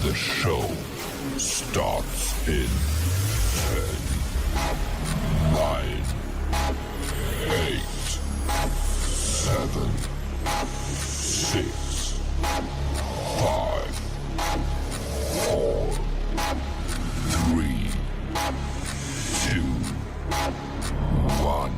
The show starts in 10, 9, 8, 7, 6, 5, 4, 3, 2, 1,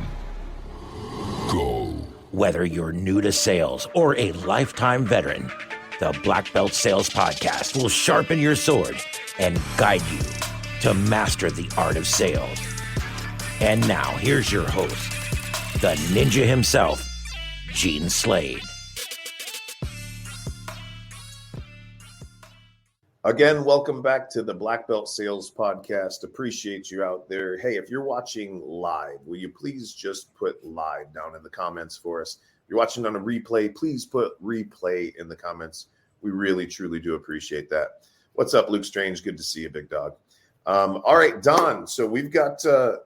go. Whether you're new to sales or a lifetime veteran, the Blackbelt Sales Podcast will sharpen your sword and guide you to master the art of sales. And now, here's your host, the ninja himself, Gene Slade. Again, welcome back to the Blackbelt Sales Podcast. Appreciate you out there. Hey, if you're watching live, will you please just put live down in the comments for us? If you're watching on a replay, please put replay in the comments. We really, truly do appreciate that. What's up, Luke Strange? Good to see you, big dog. All right, Don. So we've got a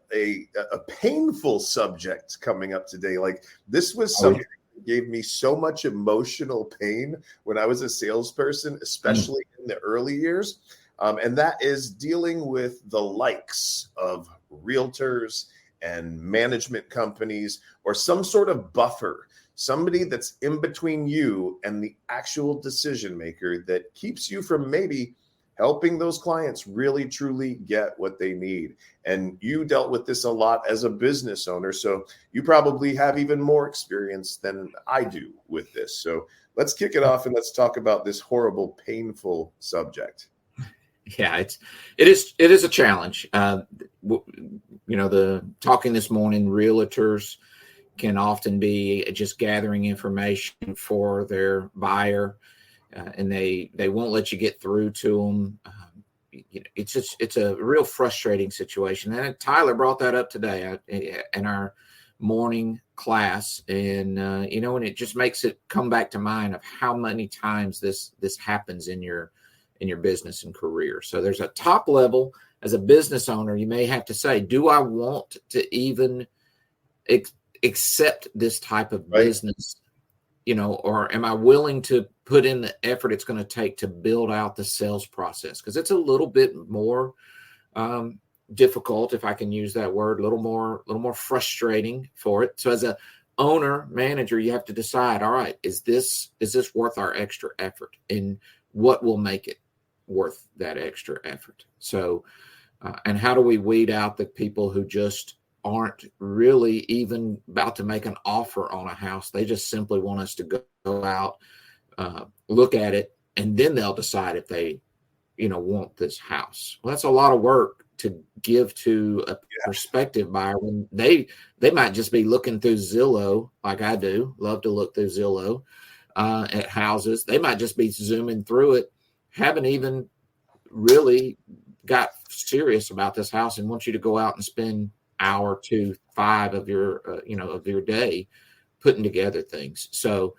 painful subject coming up today. Like, this was something that gave me so much emotional pain when I was a salesperson, especially in the early years. And that is dealing with the likes of realtors and management companies, or some sort of buffer, somebody that's in between you and the actual decision maker that keeps you from maybe helping those clients really truly get what they need. And you dealt with this a lot as a business owner, so you probably have even more experience than I do with this. So let's kick it off and let's talk about this horrible, painful subject. Yeah, it is a challenge. The talking this morning, realtors can often be just gathering information for their buyer, and they won't let you get through to them. It's a real frustrating situation. And Tyler brought that up today in our morning class, and and it just makes it come back to mind of how many times this happens in your business and career. So there's a top level. As a business owner, you may have to say, do I want to even accept this type of business, or am I willing to put in the effort it's going to take to build out the sales process? Because it's a little bit more difficult, if I can use that word, a little more frustrating for it. So as a owner, manager, you have to decide, all right, is this worth our extra effort? And what will make it worth that extra effort? So, and how do we weed out the people who just aren't really even about to make an offer on a house? They just simply want us to go out, look at it, and then they'll decide if they, want this house. Well, that's a lot of work to give to a prospective buyer when they might just be looking through Zillow, like I do, love to look through Zillow at houses. They might just be zooming through it, haven't even really got serious about this house, and want you to go out and spend hour 2, 5 of your of your day putting together things. So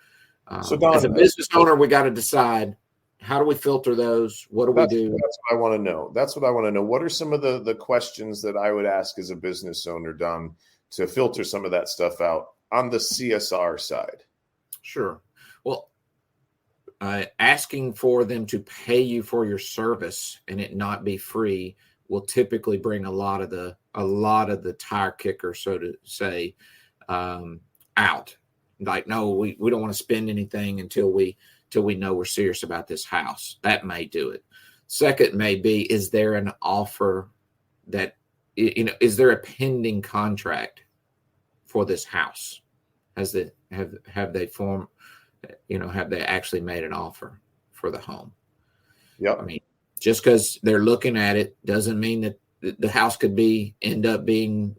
Don, as a business owner, we got to decide, how do we filter those? What do we do? That's what I want to know. What are some of the questions that I would ask as a business owner, Don, to filter some of that stuff out on the CSR side? Sure. Well, asking for them to pay you for your service and it not be free will typically bring a lot of the tire kicker, so to say, out. Like, no, we don't want to spend anything until we know we're serious about this house. That may do it. Second may be, is there an offer that, is there a pending contract for this house? Have they formed, have they actually made an offer for the home? Yeah. I mean, just because they're looking at it doesn't mean that the house could end up being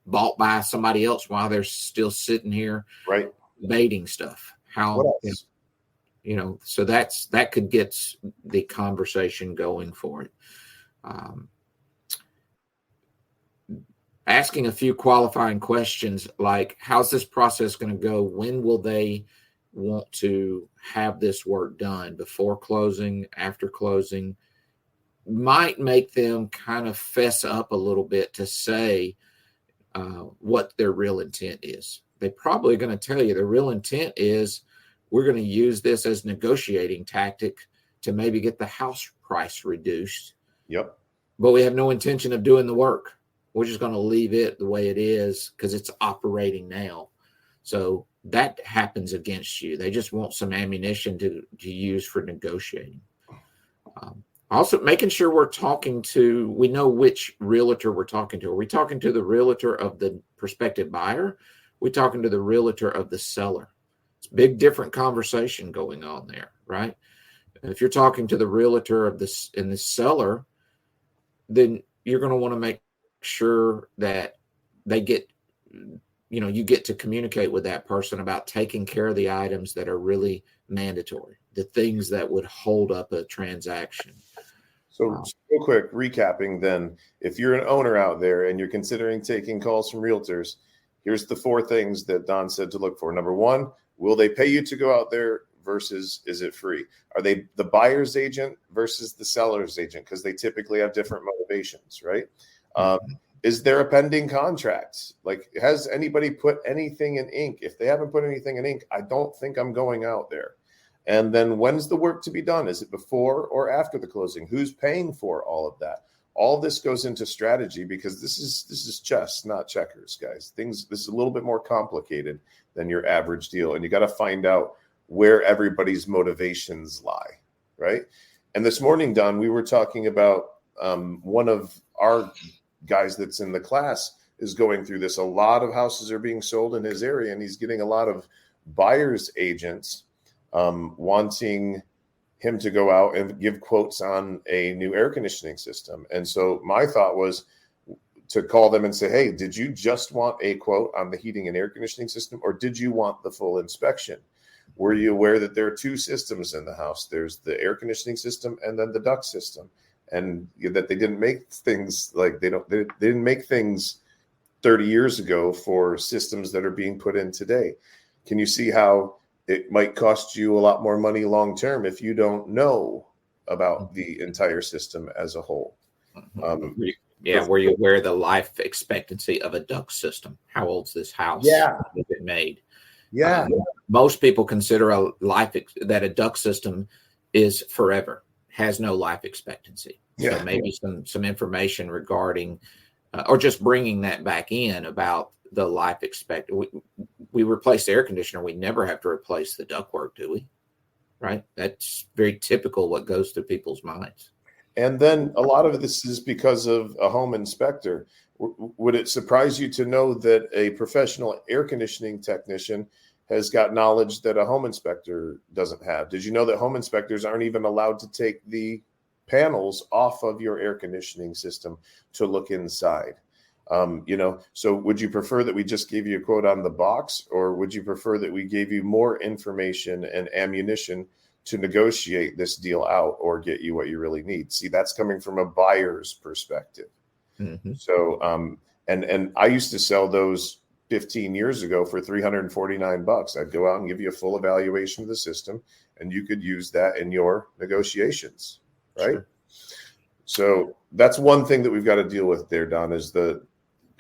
bought by somebody else while they're still sitting here, right, debating stuff. How, so that could get the conversation going for it. Asking a few qualifying questions like, how's this process going to go? When will they want to have this work done? Before closing, after closing? Might make them kind of fess up a little bit to say what their real intent is. They're probably going to tell you their real intent is, we're going to use this as negotiating tactic to maybe get the house price reduced. Yep. But we have no intention of doing the work. We're just going to leave it the way it is because it's operating now. So that happens against you. They just want some ammunition to use for negotiating. Also, making sure we know which realtor we're talking to. Are we talking to the realtor of the prospective buyer? We're talking to the realtor of the seller. It's a big different conversation going on there, right? If you're talking to the realtor of this and the seller, then you're going to want to make sure that they get, you get to communicate with that person about taking care of the items that are really mandatory, the things that would hold up a transaction. So real quick, recapping then, if you're an owner out there and you're considering taking calls from realtors, here's the 4 things that Don said to look for. Number 1, will they pay you to go out there versus is it free? Are they the buyer's agent versus the seller's agent? Because they typically have different motivations, right? Is there a pending contract? Like, has anybody put anything in ink? If they haven't put anything in ink, I don't think I'm going out there. And then when's the work to be done? Is it before or after the closing? Who's paying for all of that? All this goes into strategy because this is chess, not checkers, guys. This is a little bit more complicated than your average deal. And you got to find out where everybody's motivations lie, right? And this morning, Don, we were talking about one of our guys that's in the class is going through this. A lot of houses are being sold in his area, and he's getting a lot of buyer's agents wanting him to go out and give quotes on a new air conditioning system. And so my thought was to call them and say, hey, did you just want a quote on the heating and air conditioning system, or did you want the full inspection? Were you aware that there are 2 systems in the house? There's the air conditioning system and then the duct system, and that they didn't make things like they didn't make things 30 years ago for systems that are being put in today. Can you see how it might cost you a lot more money long term if you don't know about the entire system as a whole? Were you aware of the life expectancy of a duct system? How old's this house? Yeah. Was it made? Yeah. Most people consider that a duct system is forever, has no life expectancy. Yeah. So maybe some information regarding, or just bringing that back in about the life expectancy. We replace the air conditioner. We never have to replace the ductwork, do we? Right? That's very typical what goes through people's minds. And then a lot of this is because of a home inspector. Would it surprise you to know that a professional air conditioning technician has got knowledge that a home inspector doesn't have? Did you know that home inspectors aren't even allowed to take the panels off of your air conditioning system to look inside? So would you prefer that we just gave you a quote on the box, or would you prefer that we gave you more information and ammunition to negotiate this deal out or get you what you really need? See, that's coming from a buyer's perspective. Mm-hmm. So, and I used to sell those 15 years ago for $349. I'd go out and give you a full evaluation of the system, and you could use that in your negotiations, right? Sure. So that's one thing that we've got to deal with there, Don, is the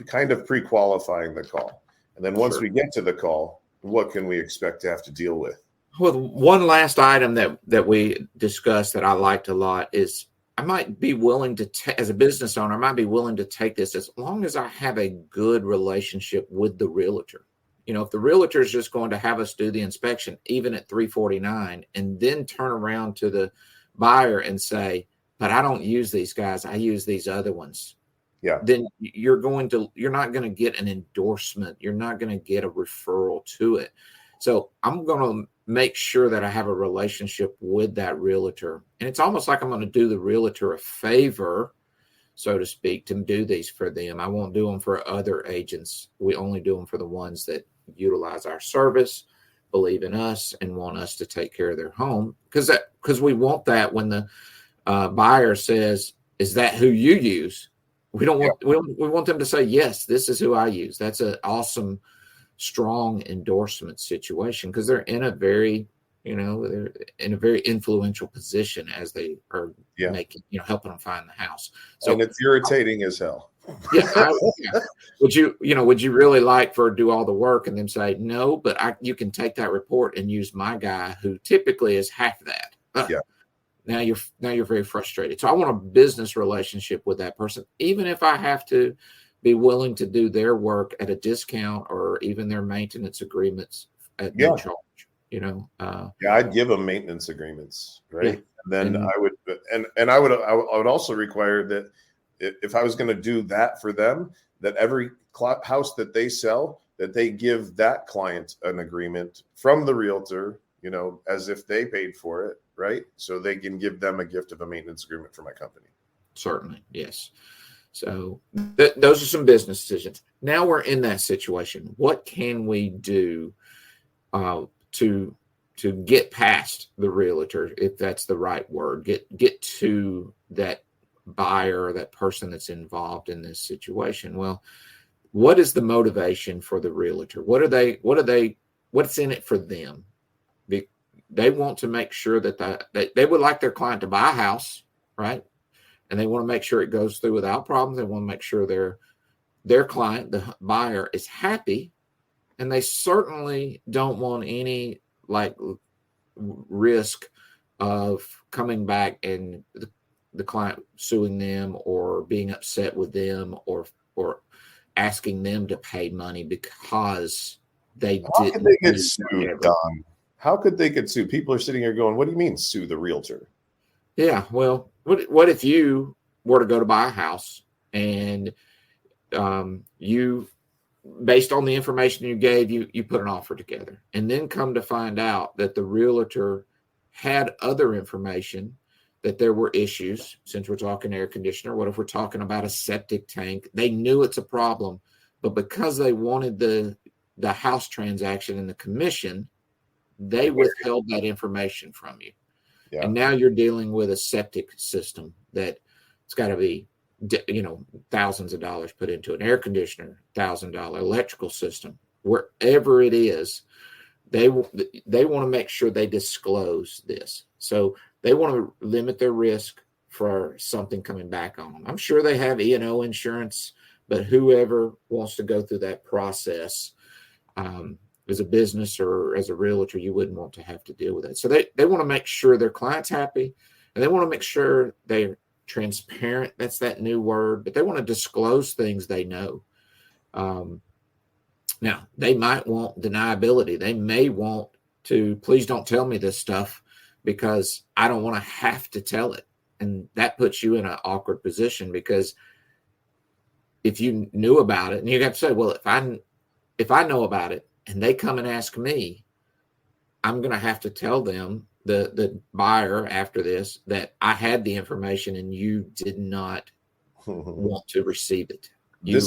kind of pre-qualifying the call. And then once we get to the call, what can we expect to have to deal with? Well, one last item that we discussed that I liked a lot is I might be willing to, as a business owner, I might be willing to take this as long as I have a good relationship with the realtor. If the realtor is just going to have us do the inspection, even at $349, and then turn around to the buyer and say, but I don't use these guys, I use these other ones. Yeah. Then you're not going to get an endorsement. You're not going to get a referral to it. So I'm going to make sure that I have a relationship with that realtor. And it's almost like I'm going to do the realtor a favor, so to speak, to do these for them. I won't do them for other agents. We only do them for the ones that utilize our service, believe in us, and want us to take care of their home. Because we want that when the buyer says, is that who you use? We don't want, we want them to say, yes, this is who I use. That's an awesome, strong endorsement situation, because they're in a very, they're in a very influential position as they are making, helping them find the house. So, and it's irritating as hell. Would you really like for do all the work and then say, no, but you can take that report and use my guy who typically is half that. Now you're very frustrated. So I want a business relationship with that person, even if I have to be willing to do their work at a discount or even their maintenance agreements at no charge. I'd give them maintenance agreements, right? Yeah. And then I would also require that if I was going to do that for them, that every house that they sell, that they give that client an agreement from the realtor, as if they paid for it, right? So they can give them a gift of a maintenance agreement for my company. Certainly, yes. So those are some business decisions. Now we're in that situation. What can we do to get past the realtor, if that's the right word, get to that buyer or that person that's involved in this situation? Well, what is the motivation for the realtor? What's in it for them? They want to make sure that they would like their client to buy a house, right? And they want to make sure it goes through without problems. They want to make sure their client, the buyer, is happy. And they certainly don't want any risk of coming back and the client suing them or being upset with them or asking them to pay money because they didn't. How could they get sued, Don? How could they get sued? People are sitting here going, what do you mean sue the realtor? Yeah, well, what if you were to go to buy a house and you, based on the information you gave, you put an offer together, and then come to find out that the realtor had other information, that there were issues. Since we're talking air conditioner, what if we're talking about a septic tank? They knew it's a problem, but because they wanted the house transaction and the commission, they withheld that information from you. Yeah. And now you're dealing with a septic system that it's got to be, thousands of dollars put into an air conditioner, $1,000 electrical system, wherever it is. They want to make sure they disclose this. So they want to limit their risk for something coming back on them. I'm sure they have E&O insurance, but whoever wants to go through that process, as a business or as a realtor, you wouldn't want to have to deal with that. So they want to make sure their client's happy, and they want to make sure they're transparent. That's that new word, but they want to disclose things they know. Now, they might want deniability. They may want to, please don't tell me this stuff because I don't want to have to tell it. And that puts you in an awkward position, because if you knew about it, and you have to say, well, if I know about it and they come and ask me, I'm going to have to tell them, the buyer, after this, that I had the information and you did not want to receive it. You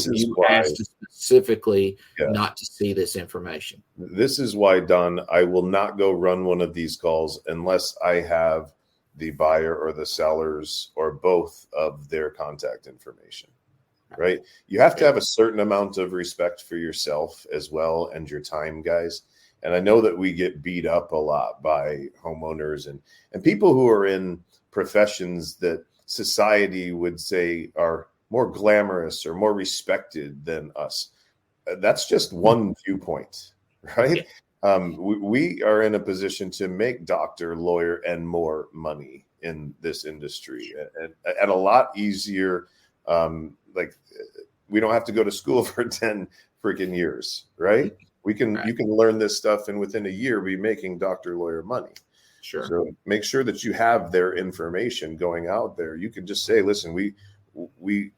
asked specifically not to see this information. This is why, Don, I will not go run one of these calls unless I have the buyer or the sellers or both of their contact information, right? You have to have a certain amount of respect for yourself as well and your time, guys. And I know that we get beat up a lot by homeowners and people who are in professions that society would say are more glamorous or more respected than us. That's just one viewpoint, right? We are in a position to make doctor, lawyer, and more money in this industry, and a lot easier. We don't have to go to school for 10 freaking years, right? You can learn this stuff, and within a year be making doctor, lawyer money. Sure. So make sure that you have their information going out there. You can just say, listen, we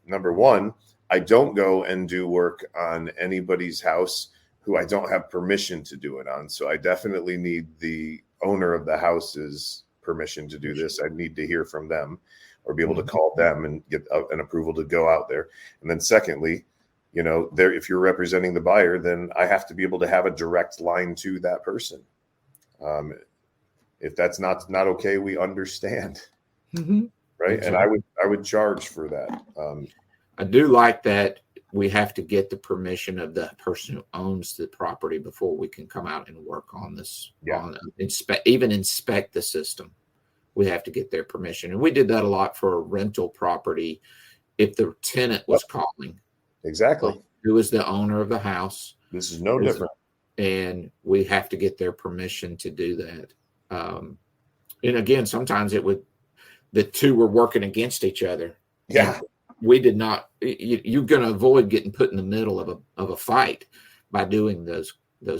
number one, I don't go and do work on anybody's house who I don't have permission to do it on. So I definitely need the owner of the house's permission to do this. I need to hear from them or be able to call them and get an approval to go out there. And then secondly, if you're representing the buyer, then I have to be able to have a direct line to that person. If that's not okay, we understand. Mm-hmm. Right. Exactly. And I would charge for that. I do like that we have to get the permission of the person who owns the property before we can come out and work on this. Yeah. Inspect the system. We have to get their permission. And we did that a lot for a rental property. If the tenant was calling. Exactly. Who is the owner of the house? This is no different. And we have to get their permission to do that. And again, sometimes it would the two were working against each other. Yeah. And we did not. You're going to avoid getting put in the middle of a fight by doing those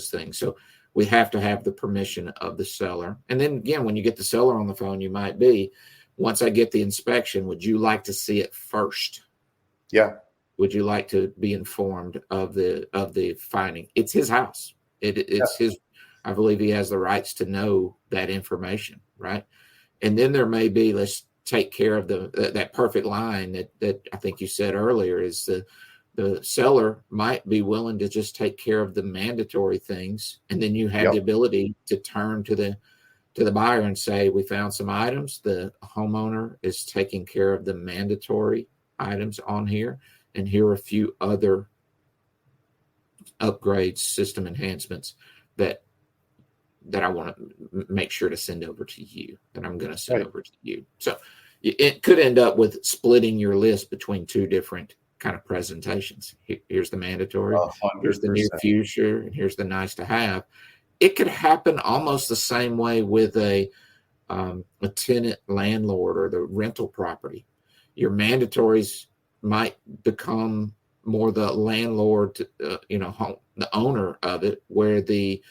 things. So we have to have the permission of the seller. And then again, when you get the seller on the phone, you might be, once I get the inspection, would you like to see it first? Yeah. Would you like to be informed of the finding? It's his house. It's his. I believe he has the rights to know that information, right? And then there may be, let's take care of that perfect line that I think you said earlier, is the seller might be willing to just take care of the mandatory things, and then you have the ability to turn to the buyer and say, we found some items. The homeowner is taking care of the mandatory items on here, and here are a few other upgrades, system enhancements that I want to make sure to send over to you, that I'm going to send over to you. So it could end up with splitting your list between two different kind of presentations. Here's the mandatory, 100%. Here's the near future, and here's the nice to have. It could happen almost the same way with a tenant landlord or the rental property. Your mandatories might become more the landlord, the owner of it, where the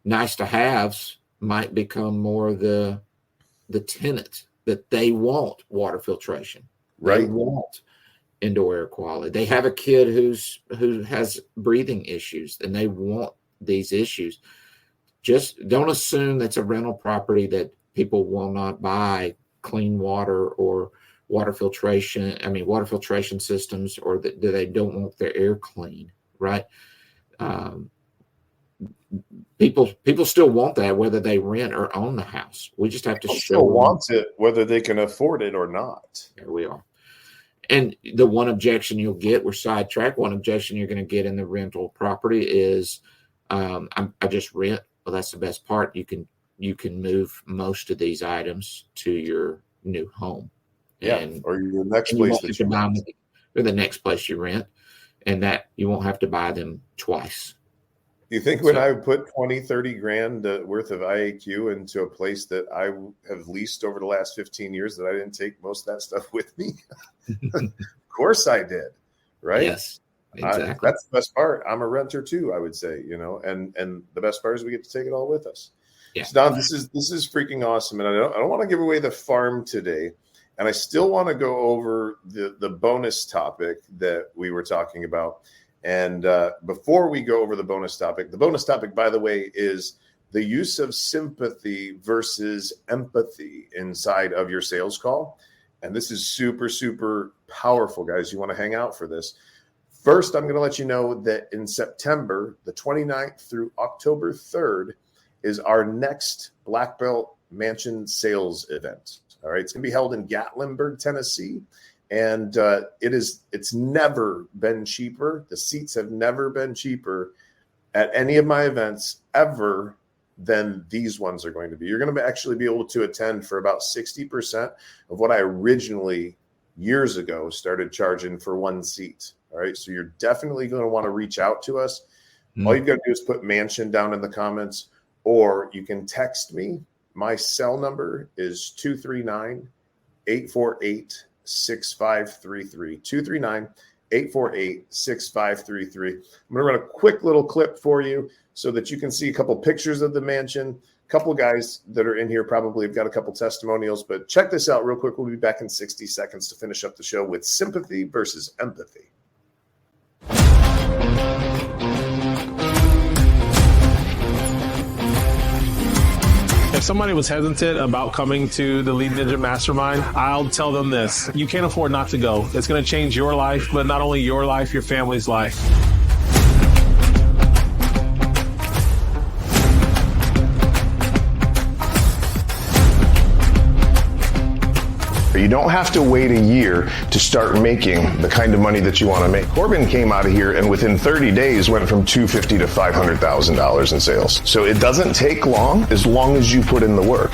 nice to haves might become more the tenant, that they want water filtration. Right. They want indoor air quality. They have a kid who has breathing issues, and they want these issues. Just don't assume that's a rental property that people will not buy clean water or water filtration systems, or that they don't want their air clean, right? People still want that, whether they rent or own the house. We just have to show still want it, whether they can afford it or not. There we are. And the one objection you'll get, we're sidetracked. One objection you're going to get in the rental property is, I just rent. Well, that's the best part. You can move most of these items to your new home. Yeah, and, or your next place that you rent. Or the next place you rent, and that you won't have to buy them twice. You think when I put 20, 30 grand worth of IAQ into a place that I have leased over the last 15 years that I didn't take most of that stuff with me? Of course I did, right? Yes, exactly. That's the best part. I'm a renter too, I would say, and the best part is we get to take it all with us. Yeah. So Don, this is freaking awesome. And I don't want to give away the farm today. And I still want to go over the bonus topic that we were talking about. And before we go over the bonus topic, by the way, is the use of sympathy versus empathy inside of your sales call. And this is super, super powerful, guys. You want to hang out for this. First, I'm going to let you know that in September, the 29th through October 3rd, is our next Black Belt Mansion sales event. All right, it's going to be held in Gatlinburg, Tennessee, and it's never been cheaper. The seats have never been cheaper at any of my events ever than these ones are going to be. You're going to actually be able to attend for about 60% of what I originally years ago started charging for one seat. All right, so you're definitely going to want to reach out to us. All you've got to do is put mansion down in the comments, or you can text me. My cell number is 239-848-6533. 239-848-6533. I'm going to run a quick little clip for you so that you can see a couple pictures of the mansion. A couple guys that are in here probably have got a couple testimonials, but check this out real quick. We'll be back in 60 seconds to finish up the show with sympathy versus empathy. If somebody was hesitant about coming to the Lead Ninja Mastermind, I'll tell them this. You can't afford not to go. It's going to change your life, but not only your life, your family's life. You don't have to wait a year to start making the kind of money that you want to make. Corbin came out of here and within 30 days went from $250,000 to $500,000 in sales. So it doesn't take long as you put in the work.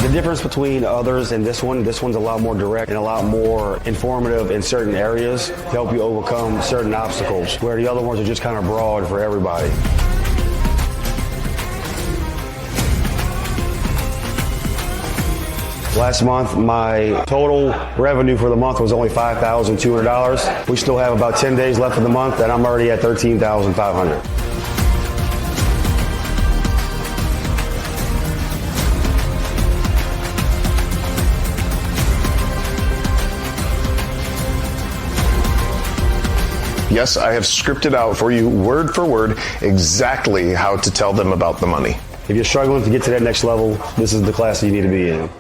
The difference between others and this one's a lot more direct and a lot more informative in certain areas to help you overcome certain obstacles, where the other ones are just kind of broad for everybody. Last month, my total revenue for the month was only $5,200. We still have about 10 days left of the month, and I'm already at $13,500. Yes, I have scripted out for you word for word exactly how to tell them about the money. If you're struggling to get to that next level, this is the class you need to be in.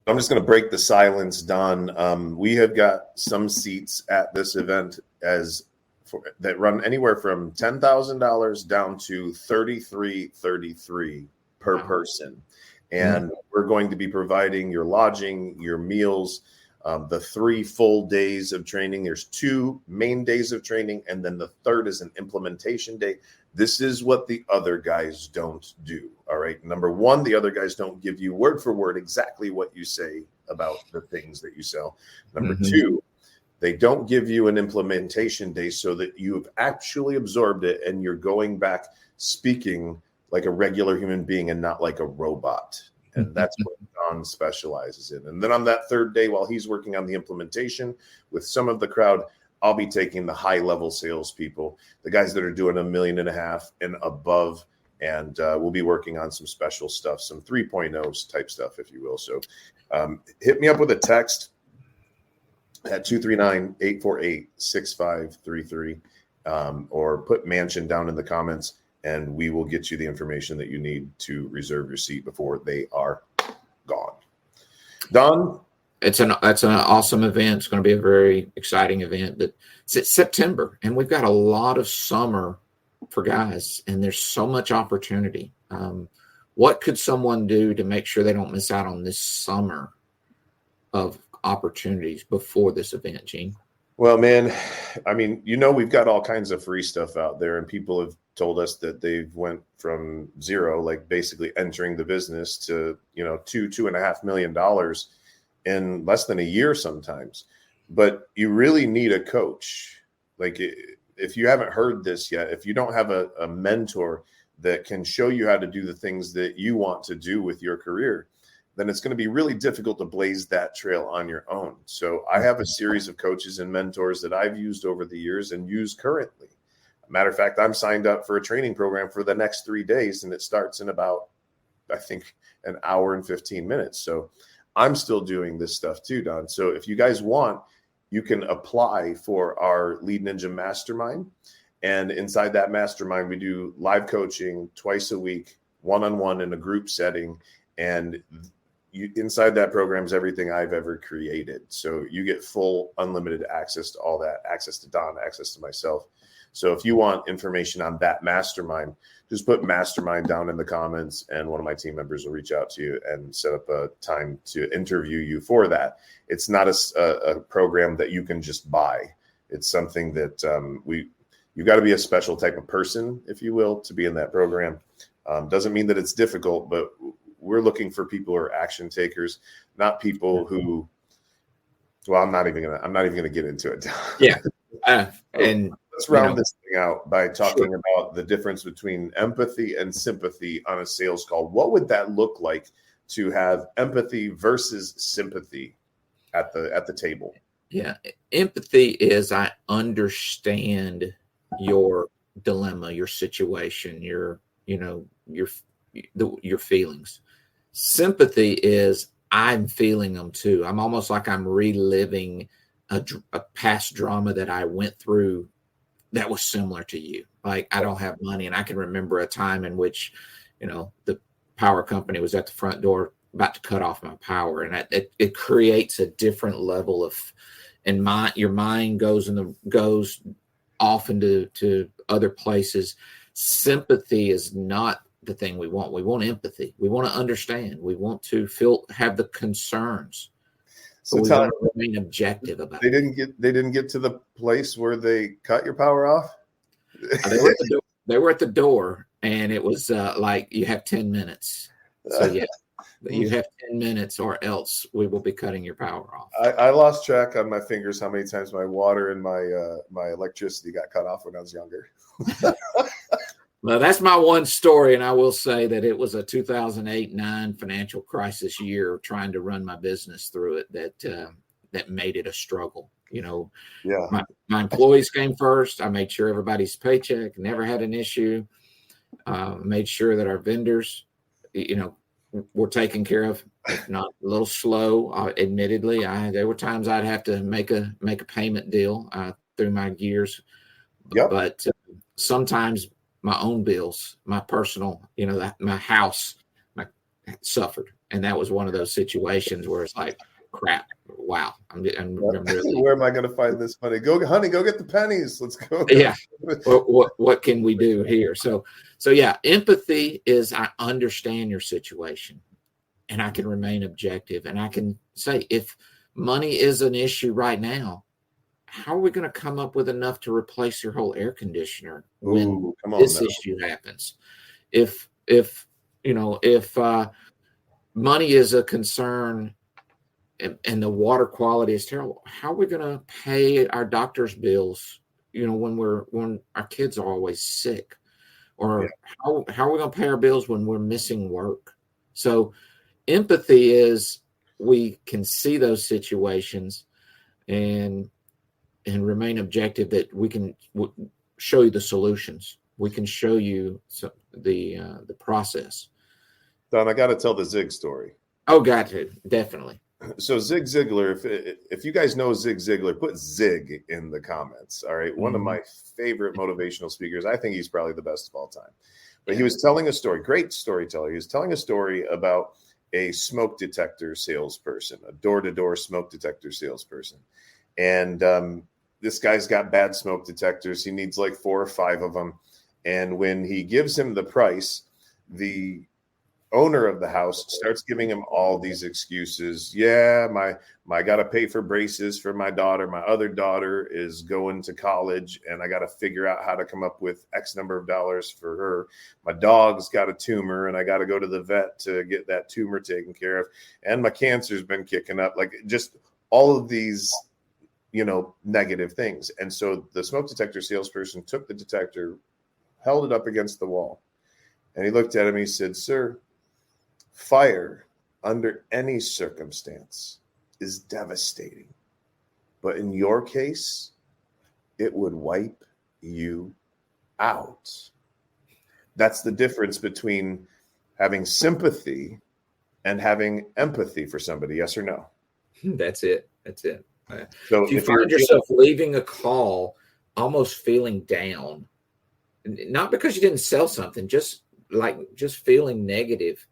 I'm just going to break the silence, Don. We have got some seats at this event that run anywhere from $10,000 down to $33.33 per person. And we're going to be providing your lodging, your meals, the 3 full days of training. There's 2 main days of training, and then the third is an implementation day. This is what the other guys don't do. All right. Number 1, the other guys don't give you word for word exactly what you say about the things that you sell. Number 2, they don't give you an implementation day so that you've actually absorbed it and you're going back speaking like a regular human being and not like a robot. And that's what Don specializes in. And then on that third day, while he's working on the implementation with some of the crowd, I'll be taking the high-level salespeople, the guys that are doing $1.5 million and above, and we'll be working on some special stuff, some 3.0s type stuff, if you will. So hit me up with a text at 239-848-6533 or put Mansion down in the comments, and we will get you the information that you need to reserve your seat before they are gone. Don? That's an awesome event. It's going to be a very exciting event. But it's September, and we've got a lot of summer for guys, and there's so much opportunity. What could someone do to make sure they don't miss out on this summer of opportunities before this event, Gene? Well, man, I mean, we've got all kinds of free stuff out there, and people have told us that they've went from zero, like basically entering the business, to, $2.5 million in less than a year sometimes. But you really need a coach. Like, if you haven't heard this yet, if you don't have a mentor that can show you how to do the things that you want to do with your career, then it's going to be really difficult to blaze that trail on your own. So I have a series of coaches and mentors that I've used over the years and use currently. Matter of fact, I'm signed up for a training program for the next 3 days, and it starts in about, I think, an hour and 15 minutes. So I'm still doing this stuff too, Don. So if you guys want, you can apply for our Lead Ninja Mastermind. And inside that mastermind, we do live coaching twice a week, one-on-one in a group setting. And inside that program is everything I've ever created. So you get full unlimited access to all that, access to Don, access to myself. So if you want information on that mastermind, just put mastermind down in the comments, and one of my team members will reach out to you and set up a time to interview you for that. It's not a program that you can just buy. It's something that you've got to be a special type of person, if you will, to be in that program. Doesn't mean that it's difficult, but we're looking for people who are action takers, not people who, well, I'm not even gonna get into it. Yeah. And let's round this thing out by talking about the difference between empathy and sympathy on a sales call. What would that look like to have empathy versus sympathy at the table? Yeah. Empathy is, I understand your dilemma, your situation, your feelings. Sympathy is, I'm feeling them too. I'm almost like I'm reliving a past drama that I went through that was similar to you. Like, I don't have money, and I can remember a time in which, the power company was at the front door about to cut off my power, and it creates a different level of, and your mind goes off into other places. Sympathy is not the thing we want. We want empathy. We want to understand. We want to have the concerns. So we want to remain objective about it. They didn't get to the place where they cut your power off. They They were at the door, and it was like, you have 10 minutes. So yeah, you have 10 minutes or else we will be cutting your power off. I lost track on my fingers how many times my water and my electricity got cut off when I was younger. Well, that's my one story, and I will say that it was a 2008-9 financial crisis year trying to run my business through it that made it a struggle. Yeah, my employees came first. I made sure everybody's paycheck, never had an issue. Made sure that our vendors, were taken care of. If not a little slow, admittedly, there were times I'd have to make a payment deal through my years. Yep. But sometimes my own bills, my personal, my house, suffered, and that was one of those situations where it's like, crap, wow, I'm really. Where am I going to find this money? Go, honey, go get the pennies. Let's go. Yeah. What can we do here? So yeah, empathy is, I understand your situation, and I can remain objective, and I can say, if money is an issue right now, how are we going to come up with enough to replace your whole air conditioner when this issue happens? If money is a concern and the water quality is terrible, how are we going to pay our doctor's bills, when our kids are always sick? Or how are we going to pay our bills when we're missing work? So empathy is, we can see those situations and remain objective, that we can show you the solutions. We can show you the process. Don, I got to tell the Zig story. Oh, got to, definitely. So Zig Ziglar, if you guys know Zig Ziglar, put Zig in the comments. All right. One of my favorite motivational speakers. I think he's probably the best of all time. But he was telling a story, great storyteller. He was telling a story about a smoke detector salesperson, a door-to-door smoke detector salesperson. And this guy's got bad smoke detectors. He needs like 4 or 5 of them. And when he gives him the price, the owner of the house starts giving him all these excuses. Yeah, I got to pay for braces for my daughter. My other daughter is going to college, and I got to figure out how to come up with X number of dollars for her. My dog's got a tumor, and I got to go to the vet to get that tumor taken care of. And my cancer's been kicking up. Like, just all of these, negative things. And so the smoke detector salesperson took the detector, held it up against the wall, and he looked at him. He said, "Sir, fire under any circumstance is devastating, but in your case, it would wipe you out." That's the difference between having sympathy and having empathy for somebody. Yes or no? That's it. So if you find yourself leaving a call almost feeling down, not because you didn't sell something, just feeling negative,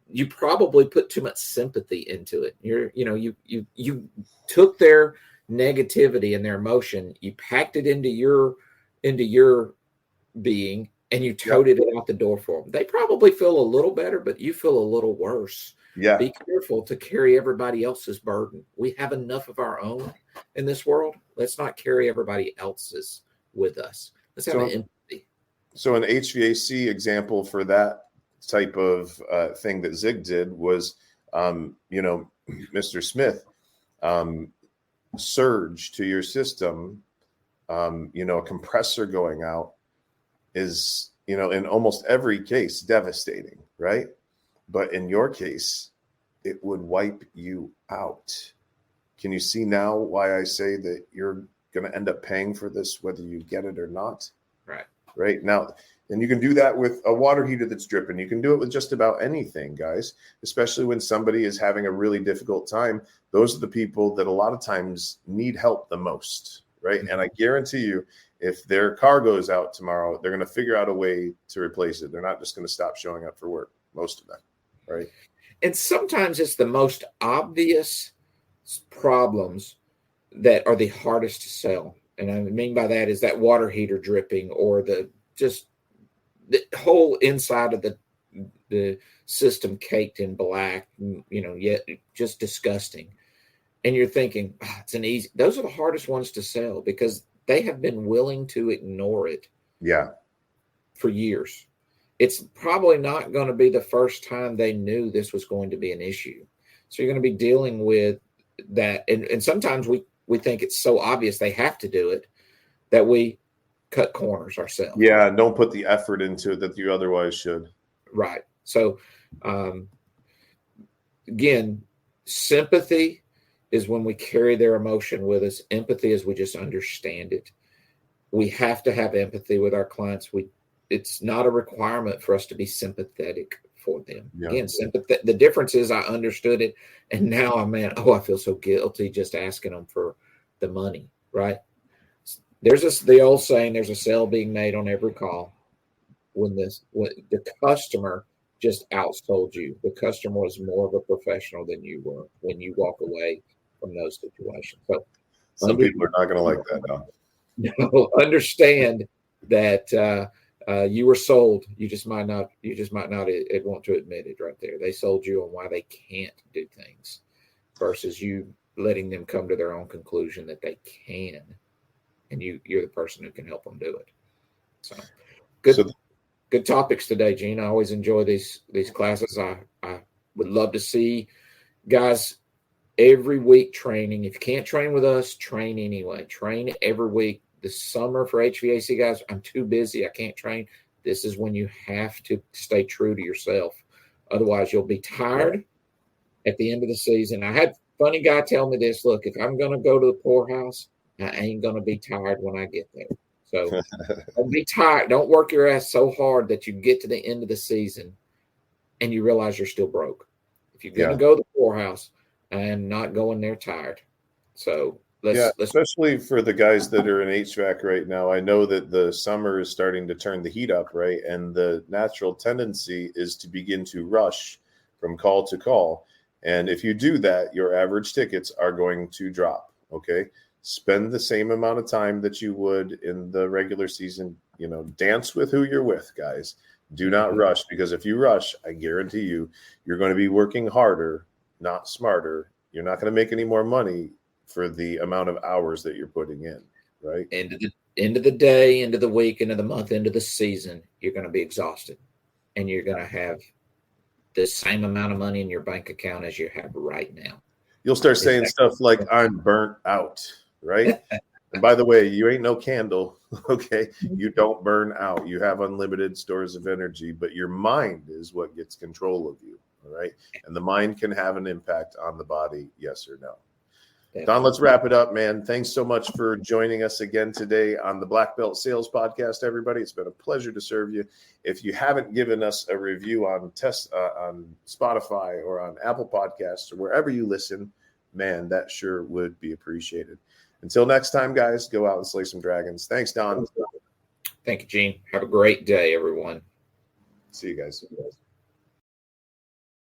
you probably put too much sympathy into it. You took their negativity and their emotion, you packed it into your being, and you toted it out the door for them. They probably feel a little better, but you feel a little worse. Yeah. Be careful to carry everybody else's burden. We have enough of our own in this world. Let's not carry everybody else's with us. Let's have empathy. So an HVAC example for that type of thing that Zig did was, Mr. Smith, surge to your system, a compressor going out is, in almost every case, devastating, right? But in your case, it would wipe you out. Can you see now why I say that you're going to end up paying for this, whether you get it or not? Right now. And you can do that with a water heater that's dripping. You can do it with just about anything, guys, especially when somebody is having a really difficult time. Those are the people that a lot of times need help the most, right? And I guarantee you, if their car goes out tomorrow, they're going to figure out a way to replace it. They're not just going to stop showing up for work, most of them, right? And sometimes it's the most obvious problems that are the hardest to sell. And I mean by that is that water heater dripping, or the whole inside of the system caked in black, yet just disgusting. And you're thinking, those are the hardest ones to sell because they have been willing to ignore it. Yeah. for years. It's probably not going to be the first time they knew this was going to be an issue. So you're going to be dealing with that. And sometimes we think it's so obvious they have to do it that we cut corners ourselves. Yeah, don't put the effort into it that you otherwise should. Right. So, again, sympathy is when we carry their emotion with us. Empathy is we just understand it. We have to have empathy with our clients. It's not a requirement for us to be sympathetic for them. Yeah. Again, the difference is I understood it, and now I feel so guilty just asking them for the money, right? There's the old saying, there's a sale being made on every call. When the customer just outsold you, the customer was more of a professional than you were when you walk away from those situations. So some people are not going to like that, though. No, understand that you were sold. You just might not want to admit it right there. They sold you on why they can't do things versus you letting them come to their own conclusion that they can, and you're the person who can help them do it. So good topics today, Gene. I always enjoy these classes. I would love to see guys every week training. If you can't train with us, train anyway. Train every week. This summer for HVAC guys, I'm too busy. I can't train. This is when you have to stay true to yourself. Otherwise, you'll be tired at the end of the season. I had a funny guy tell me this. Look, if I'm going to go to the poorhouse, I ain't going to be tired when I get there. So don't be tired. Don't work your ass so hard that you get to the end of the season and you realize you're still broke. If you're going to go to the poorhouse, I am not going there tired. So let's especially for the guys that are in HVAC right now. I know that the summer is starting to turn the heat up, right? And the natural tendency is to begin to rush from call to call. And if you do that, your average tickets are going to drop, okay? Spend the same amount of time that you would in the regular season. Dance with who you're with, guys. Do not rush, because if you rush, I guarantee you're going to be working harder, not smarter. You're not going to make any more money for the amount of hours that you're putting in, right? End of the day, end of the week, end of the month, end of the season, you're going to be exhausted, and you're going to have the same amount of money in your bank account as you have right now. You'll start saying stuff like, I'm burnt out, right? And by the way, you ain't no candle, okay? You don't burn out. You have unlimited stores of energy, but your mind is what gets control of you, all right? And the mind can have an impact on the body, yes or no. Don, let's wrap it up, man. Thanks so much for joining us again today on the Blackbelt Sales Podcast, everybody. It's been a pleasure to serve you. If you haven't given us a review on Spotify or on Apple Podcasts or wherever you listen, man, that sure would be appreciated. Until next time, guys, go out and slay some dragons. Thanks, Don. Thank you, Gene. Have a great day, everyone. See you guys.